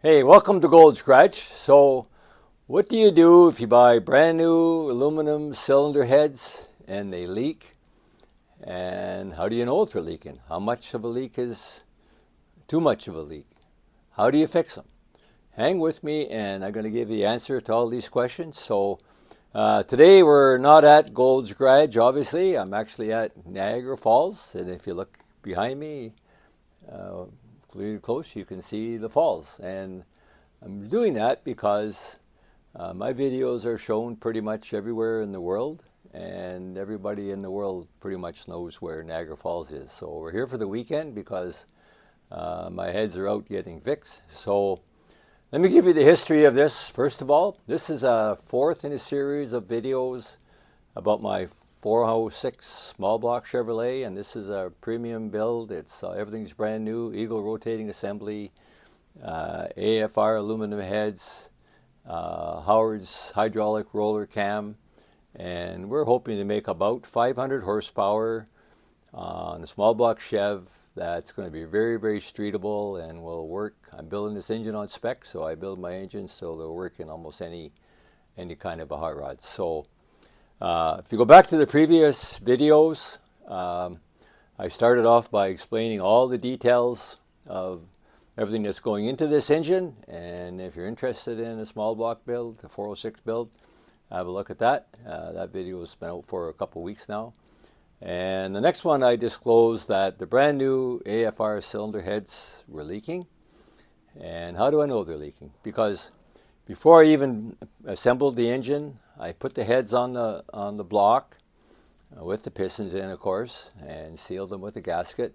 Hey, welcome to Gold Scratch. So, what do you do if you buy brand new aluminum cylinder heads and they leak? And how do you know if they're leaking? How much of a leak is too much of a leak? How do you fix them? Hang with me and I'm going to give you the answer to all these questions. So, today we're not at Gold Scratch, obviously. I'm actually at Niagara Falls. And if you look behind me, really close, you can see the falls. And I'm doing that because my videos are shown pretty much everywhere in the world, and everybody in the world pretty much knows where Niagara Falls is. So we're here for the weekend because my heads are out getting fixed. So let me give you the history of this. First of all, this is a fourth in a series of videos about my 406 small block Chevrolet, and this is a premium build. It's everything's brand new, Eagle rotating assembly, AFR aluminum heads, Howard's hydraulic roller cam, and we're hoping to make about 500 horsepower on a small block Chev that's going to be very, very streetable and will work. I'm building this engine on spec, so I build my engines so they'll work in almost any kind of a hot rod. So if you go back to the previous videos, I started off by explaining all the details of everything that's going into this engine, and if you're interested in a small block build, a 406 build, have a look at that. That video has been out for a couple weeks now. And the next one I disclosed that the brand new AFR cylinder heads were leaking. And how do I know they're leaking? Because before I even assembled the engine, I put the heads on the block with the pistons in, of course, and sealed them with a gasket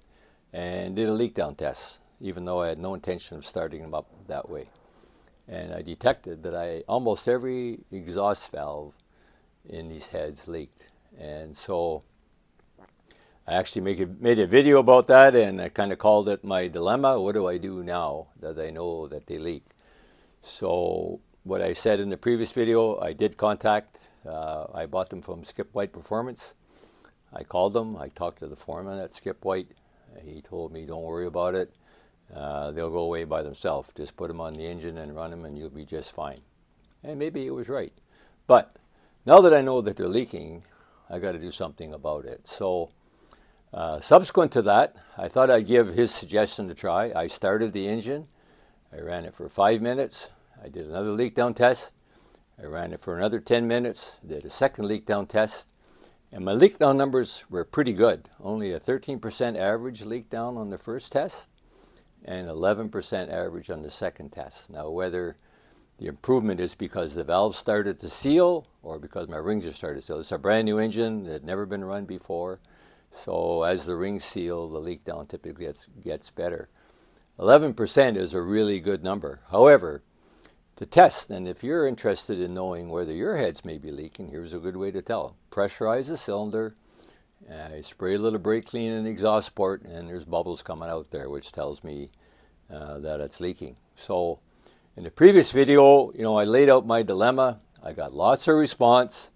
and did a leak down test, even though I had no intention of starting them up that way. And I detected that almost every exhaust valve in these heads leaked. And so I actually made a video about that, and I kind of called it my dilemma. What do I do now that I know that they leak? So what I said in the previous video, I did contact, I bought them from Skip White Performance. I called them, I talked to the foreman at Skip White. He told me, don't worry about it. They'll go away by themselves. Just put them on the engine and run them and you'll be just fine. And maybe it was right. But now that I know that they're leaking, I got to do something about it. So subsequent to that, I thought I'd give his suggestion a try. I started the engine. I ran it for 5 minutes. I did another leak down test. I ran it for another 10 minutes. Did a second leak down test. And my leak down numbers were pretty good. Only a 13% average leak down on the first test and 11% average on the second test. Now, whether the improvement is because the valves started to seal or because my rings are starting to seal. It's a brand new engine that had never been run before. So as the rings seal, the leak down typically gets better. 11% is a really good number. However, to test, and if you're interested in knowing whether your heads may be leaking, here's a good way to tell. Pressurize the cylinder, spray a little brake clean in the exhaust port, and there's bubbles coming out there, which tells me that it's leaking. So in the previous video, I laid out my dilemma. I got lots of response,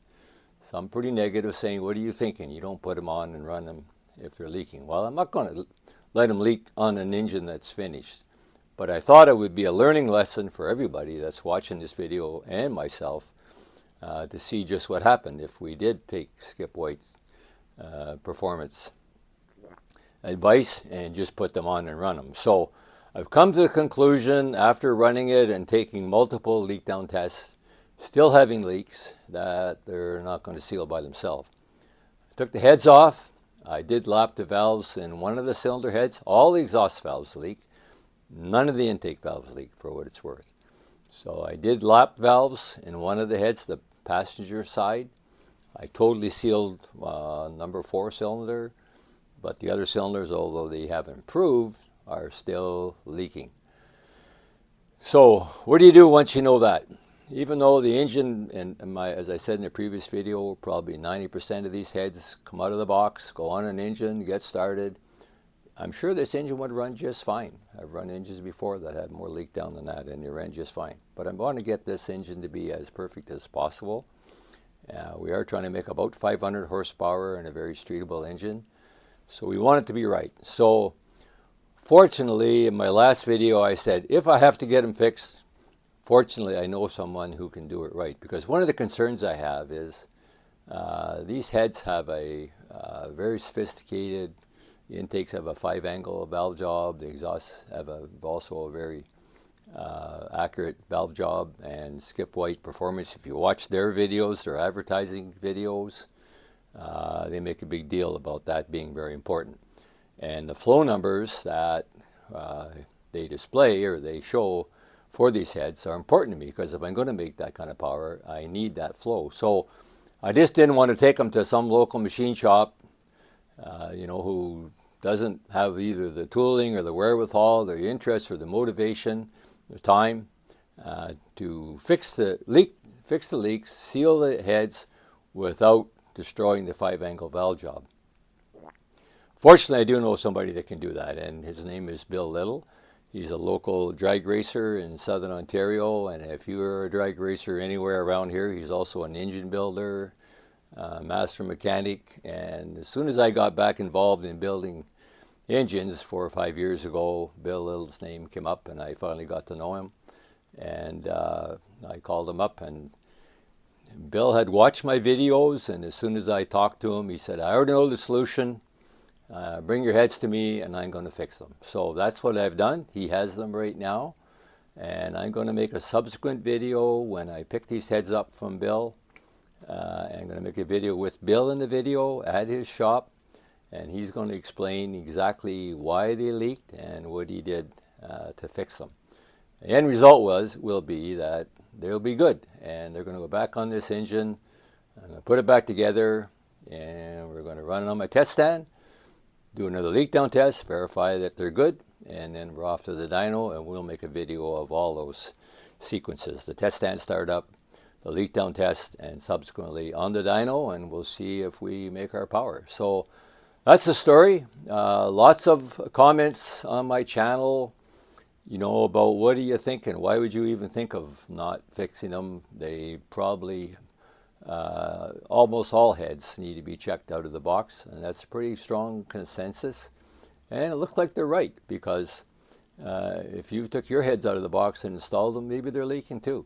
some pretty negative, saying, what are you thinking? You don't put them on and run them if they're leaking. Well, I'm not going to let them leak on an engine that's finished. But I thought it would be a learning lesson for everybody that's watching this video and myself to see just what happened if we did take Skip White's performance advice and just put them on and run them. So I've come to the conclusion after running it and taking multiple leak down tests, still having leaks, that they're not going to seal by themselves. I took the heads off. I did lap the valves in one of the cylinder heads. All the exhaust valves leak. None of the intake valves leak, for what it's worth. So I did lap valves in one of the heads, the passenger side. I totally sealed number 4 cylinder, but the other cylinders, although they have improved, are still leaking. So what do you do once you know that? Even though the engine, as I said in the previous video, probably 90% of these heads come out of the box, go on an engine, get started. I'm sure this engine would run just fine. I've run engines before that had more leak down than that, and they ran just fine. But I'm going to get this engine to be as perfect as possible. We are trying to make about 500 horsepower and a very streetable engine. So we want it to be right. So Fortunately, in my last video I said if I have to get them fixed, fortunately I know someone who can do it right. Because one of the concerns I have is these heads have a very sophisticated, the intakes have a 5-angle valve job, the exhausts have also a very accurate valve job, and Skip White Performance, if you watch their videos, their advertising videos, they make a big deal about that being very important. And the flow numbers that they display or they show for these heads are important to me, because if I'm going to make that kind of power, I need that flow. So I just didn't want to take them to some local machine shop, who doesn't have either the tooling or the wherewithal, the interest or the motivation, the time to fix the leaks, seal the heads without destroying the 5-angle valve job. Fortunately, I do know somebody that can do that, and his name is Bill Little. He's a local drag racer in Southern Ontario, and if you're a drag racer anywhere around here, he's also an engine builder, master mechanic. And as soon as I got back involved in building engines 4 or 5 years ago, Bill Little's name came up, and I finally got to know him. And I called him up, and Bill had watched my videos, and as soon as I talked to him, he said, I already know the solution. Bring your heads to me and I'm going to fix them. So that's what I've done. He has them right now, and I'm going to make a subsequent video when I pick these heads up from Bill. I'm going to make a video with Bill in the video at his shop, and he's going to explain exactly why they leaked and what he did to fix them. The end result will be that they'll be good, and they're going to go back on this engine. I'm going to put it back together, and we're going to run it on my test stand, do another leak down test, verify that they're good, and then we're off to the dyno, and we'll make a video of all those sequences. The test stand startup, the leak down test, and subsequently on the dyno, and we'll see if we make our power. So that's the story. Lots of comments on my channel, about what do you think and why would you even think of not fixing them. They probably almost all heads need to be checked out of the box, and that's a pretty strong consensus. And it looks like they're right, because if you took your heads out of the box and installed them, maybe they're leaking too.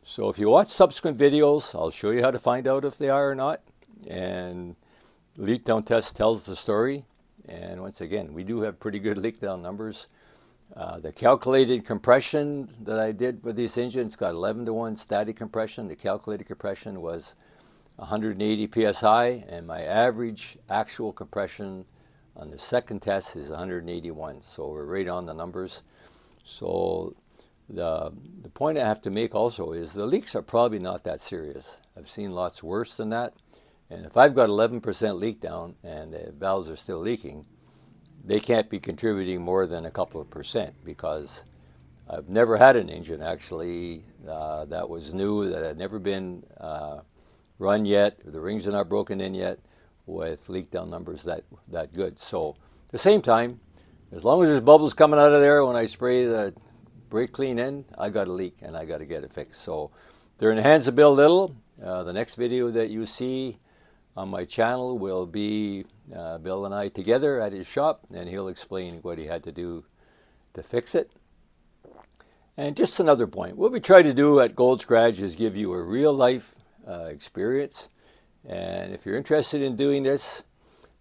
So if you watch subsequent videos, I'll show you how to find out if they are or not. And leak down test tells the story. And once again, we do have pretty good leak down numbers. The calculated compression that I did with this engine, it's got 11-to-1 static compression. The calculated compression was 180 psi, and my average actual compression on the second test is 181. So we're right on the numbers. So the point I have to make also is the leaks are probably not that serious. I've seen lots worse than that. And if I've got 11% leak down and the valves are still leaking, they can't be contributing more than a couple of percent, because I've never had an engine actually that was new, that had never been run yet, the rings are not broken in yet, with leak down numbers that good. So at the same time, as long as there's bubbles coming out of there when I spray the brake clean in, I got a leak and I got to get it fixed. So they're in the hands of Bill Little. The next video that you see on my channel will be Bill and I together at his shop, and he'll explain what he had to do to fix it. And just another point, what we try to do at Gold Scratch is give you a real life experience. And if you're interested in doing this,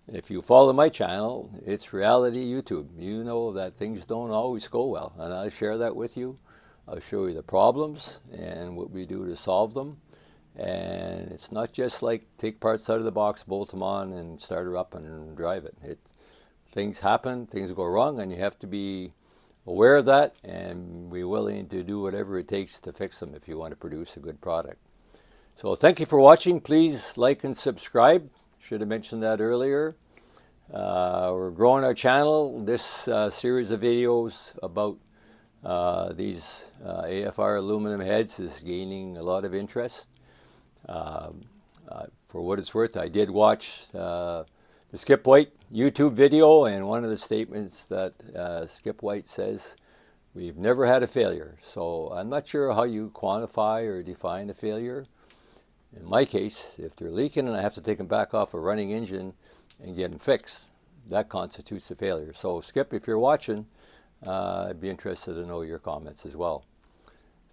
if you follow my channel, it's reality YouTube. You know that things don't always go well, and I'll share that with you. I'll show you the problems and what we do to solve them. And it's not just like take parts out of the box, bolt them on, and start her up and drive it. Things happen, things go wrong, and you have to be aware of that and be willing to do whatever it takes to fix them if you want to produce a good product. So thank you for watching. Please like and subscribe. Should have mentioned that earlier. We're growing our channel. This series of videos about these AFR aluminum heads is gaining a lot of interest. For what it's worth, I did watch the Skip White YouTube video, and one of the statements that Skip White says, we've never had a failure. So I'm not sure how you quantify or define a failure. In my case, if they're leaking and I have to take them back off a running engine and get them fixed, that constitutes a failure. So Skip, if you're watching, I'd be interested to know your comments as well.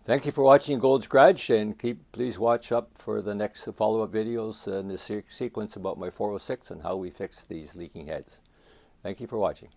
Thank you for watching Gold's Garage, and please watch up for the next follow-up videos in the sequence about my 406 and how we fix these leaking heads. Thank you for watching.